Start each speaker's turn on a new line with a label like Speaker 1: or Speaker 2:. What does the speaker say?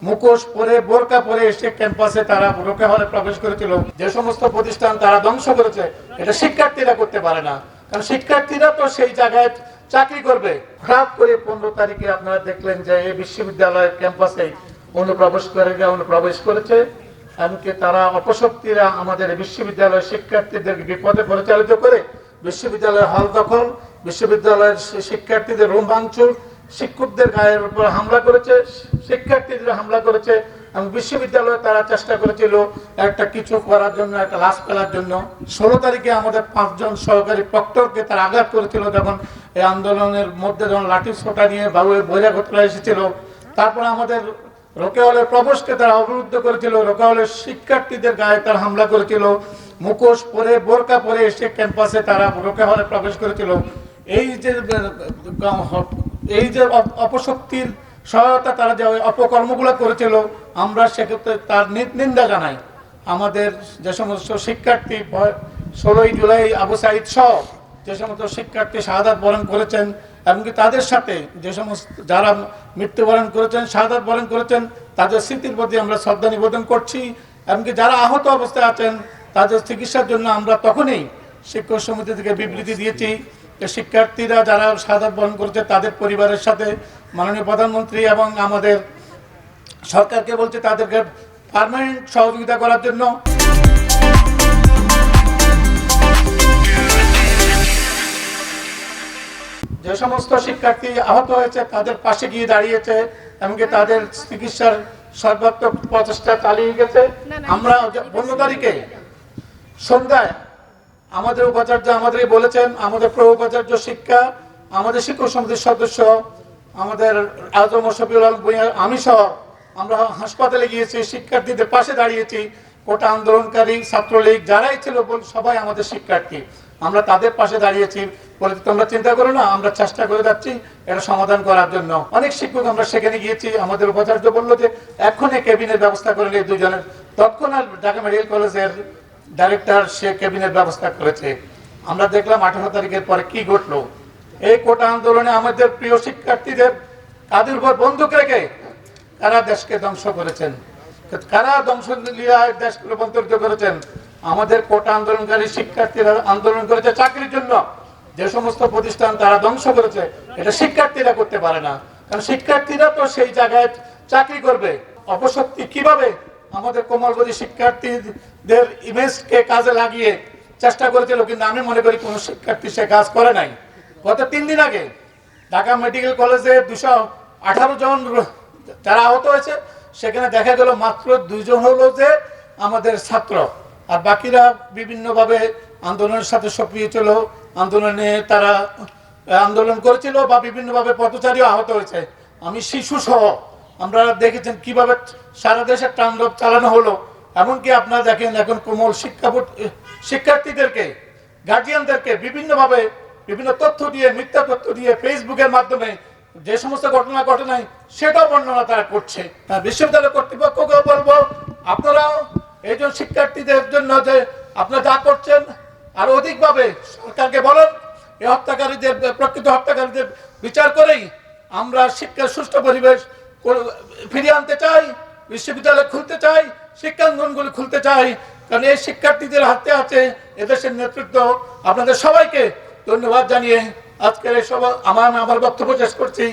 Speaker 1: মুখোশ পরে বোরকা পরে এসে ক্যাম্পাসে তারা রোকে হলে প্রবেশ করেছিল। যে সমস্ত প্রতিষ্ঠান তারা ধ্বংস করেছে, এটা শিক্ষার্থীরা করতে পারে না, কারণ শিক্ষার্থীরা তো সেই জায়গায় চাকরি করবে। হঠাৎ করে 15 তারিখে আপনারা দেখলেন যে এই বিশ্ববিদ্যালয়ের ক্যাম্পাসে অনুপ্রবেশ করেছে। এমনকি তারা অপশক্তিরা আমাদের বিশ্ববিদ্যালয়ের শিক্ষার্থীদেরকে বিপদে পরিচালিত করে বিশ্ববিদ্যালয়ের হল দখল, বিশ্ববিদ্যালয়ের শিক্ষার্থীদের রুম ভাঙচুর, শিক্ষকদের গায়ের উপর হামলা করেছে, শিক্ষার্থীদের হামলা করেছে। এবং বিশ্ববিদ্যালয়ে তারা চেষ্টা করেছিল একটা কিছু করার জন্য, একটা লাশ ফেলার জন্য। 16 তারিখে আমাদের 5 জন সহকারী প্রক্টরকে তারা আঘাত করেছিল, যখন এই আন্দোলনের মধ্যে যখন লাঠি ছোটা নিয়ে বহিরাগতরা এসেছিল। তারপরে আমাদের রোকে হলের প্রবেশকে তারা অবরুদ্ধ করেছিল, রোকে হলের শিক্ষার্থীদের গায়ে তারা হামলা করেছিল। মুখোশ পরে বোরকা পরে এসে ক্যাম্পাসে তারা রোকে হলে প্রবেশ করেছিল। এই যে অপশক্তির সহায়তা তারা যে অপকর্মগুলো করেছিল, আমরা সেক্ষেত্রে তার নিন্দা জানাই। আমাদের যে সমস্ত শিক্ষার্থী 16 জুলাই আবু সাইদ সহ যে সমস্ত শিক্ষার্থী শাহাদাত বরণ করেছেন, এমনকি তাদের সাথে যে সমস্ত যারা মৃত্যুবরণ করেছেন, শাহাদাত বরণ করেছেন, তাদের স্মৃতির প্রতি আমরা শ্রদ্ধা নিবেদন করছি। এমনকি যারা আহত অবস্থায় আছেন তাদের চিকিৎসার জন্য আমরা তখনই শিক্ষক সমিতি থেকে বিবৃতি দিয়েছি। শিক্ষার্থীরা যারা শাহাদাত বরণ করেছে তাদের পরিবারের সাথে মাননীয় প্রধানমন্ত্রী এবং আমাদের সরকারকে বলছে তাদেরকে পার্মানেন্ট সহযোগিতা করার জন্য। যে সমস্ত শিক্ষার্থী আহত হয়েছে তাদের পাশে গিয়ে দাঁড়িয়েছে, এমনকি তাদের চিকিৎসার সর্বাত্মক প্রচেষ্টা চালিয়ে গেছে। আমরা 15 তারিখে সন্ধ্যায় আমাদের উপাচার্য আমাদের বলেছেন, আমাদের প্রো উপাচার্য শিক্ষা, আমাদের শিক্ষক সমিতির সদস্য, আমাদের আজম শফিউল আলম ভূঁইয়া, আমি সহ আমরা হাসপাতালে গিয়েছি, শিক্ষার্থীদের পাশে দাঁড়িয়েছি। কোটা আন্দোলনকারী ছাত্রলীগ যারাই ছিল সবাই আমাদের শিক্ষার্থী, আমরা তাদের পাশে দাঁড়িয়েছি। বলে তোমরা চিন্তা করো না, আমরা চেষ্টা করে যাচ্ছি এটা সমাধান করার জন্য। অনেক শিক্ষক আমরা সেখানে গিয়েছি। আমাদের উপাচার্য বললো যে এখনই কেবিনের ব্যবস্থা করলে দুজনের, তৎক্ষণাৎ ঢাকা মেডিকেল কলেজের ডাইরেক্টর সে ক্যাবিনেট ব্যবস্থা করেছে। আমরা দেখলাম 18 তারিখের পরে কি ঘটলো। এই কোটা আন্দোলনে আমাদের প্রিয় শিক্ষার্থীদের তাদের উপর বন্দুক রেখে কারা দেশকে ধ্বংস করেছেন, কারা ধ্বংস দেশকে রূপান্তরিত করেছেন। আমাদের কোটা আন্দোলনকারী শিক্ষার্থীরা আন্দোলন করেছে চাকরির জন্য। যে সমস্ত প্রতিষ্ঠান তারা ধ্বংস করেছে, এটা শিক্ষার্থীরা করতে পারে না, কারণ শিক্ষার্থীরা তো সেই জায়গায় চাকরি করবে। অপশক্তি কিভাবে আমাদের কোমলবতী শিক্ষার্থীদের ইমেজকে কাজে লাগিয়ে চেষ্টা করেছিল, কিন্তু আমি মনে করি কোনো শিক্ষার্থী সে কাজ করে নাই। গত 3 দিন আগে ঢাকা মেডিকেল কলেজে 218 জন যারা আহত হয়েছে, সেখানে দেখা গেল মাত্র 2 জন হলো যে আমাদের ছাত্র, আর বাকিরা বিভিন্নভাবে আন্দোলনের সাথে সক্রিয় ছিল, আন্দোলনে তারা আন্দোলন করেছিল বা বিভিন্নভাবে পথচারীও আহত হয়েছে। আমি শিশু সহ আমরা দেখেছেন কিভাবে সারা দেশে তাণ্ডব চালানো হলো। এমনকি আপনারা দেখেন এখন কোমল শিক্ষার্থীদেরকে, গার্জিয়ানদেরকে বিভিন্নভাবে বিভিন্ন তথ্য দিয়ে, মিথ্যা তথ্য দিয়ে ফেসবুকের মাধ্যমে যে সমস্ত ঘটনা ঘটে নাই সেটাও বর্ণনা তারা করছে। বিশ্ববিদ্যালয় কর্তৃপক্ষকে বলবো, আপনারাও এই জন্য শিক্ষার্থীদের জন্য যে আপনারা যা করছেন আরো অধিকভাবে সরকারকে বলেন, এই হত্যাকারীদের, প্রকৃত হত্যাকারীদের বিচার করেই আমরা শিক্ষার সুষ্ঠু পরিবেশ ফিরিয়ে আনতে চাই, বিশ্ববিদ্যালয় খুলতে চাই, শিক্ষাঙ্গনগুলি খুলতে চাই, কারণ এই শিক্ষার্থীদের হাতে আছে এদেশের নেতৃত্ব। আপনাদের সবাইকে ধন্যবাদ জানিয়ে আজকের এই সভা আমার বক্তব্য শেষ করছি।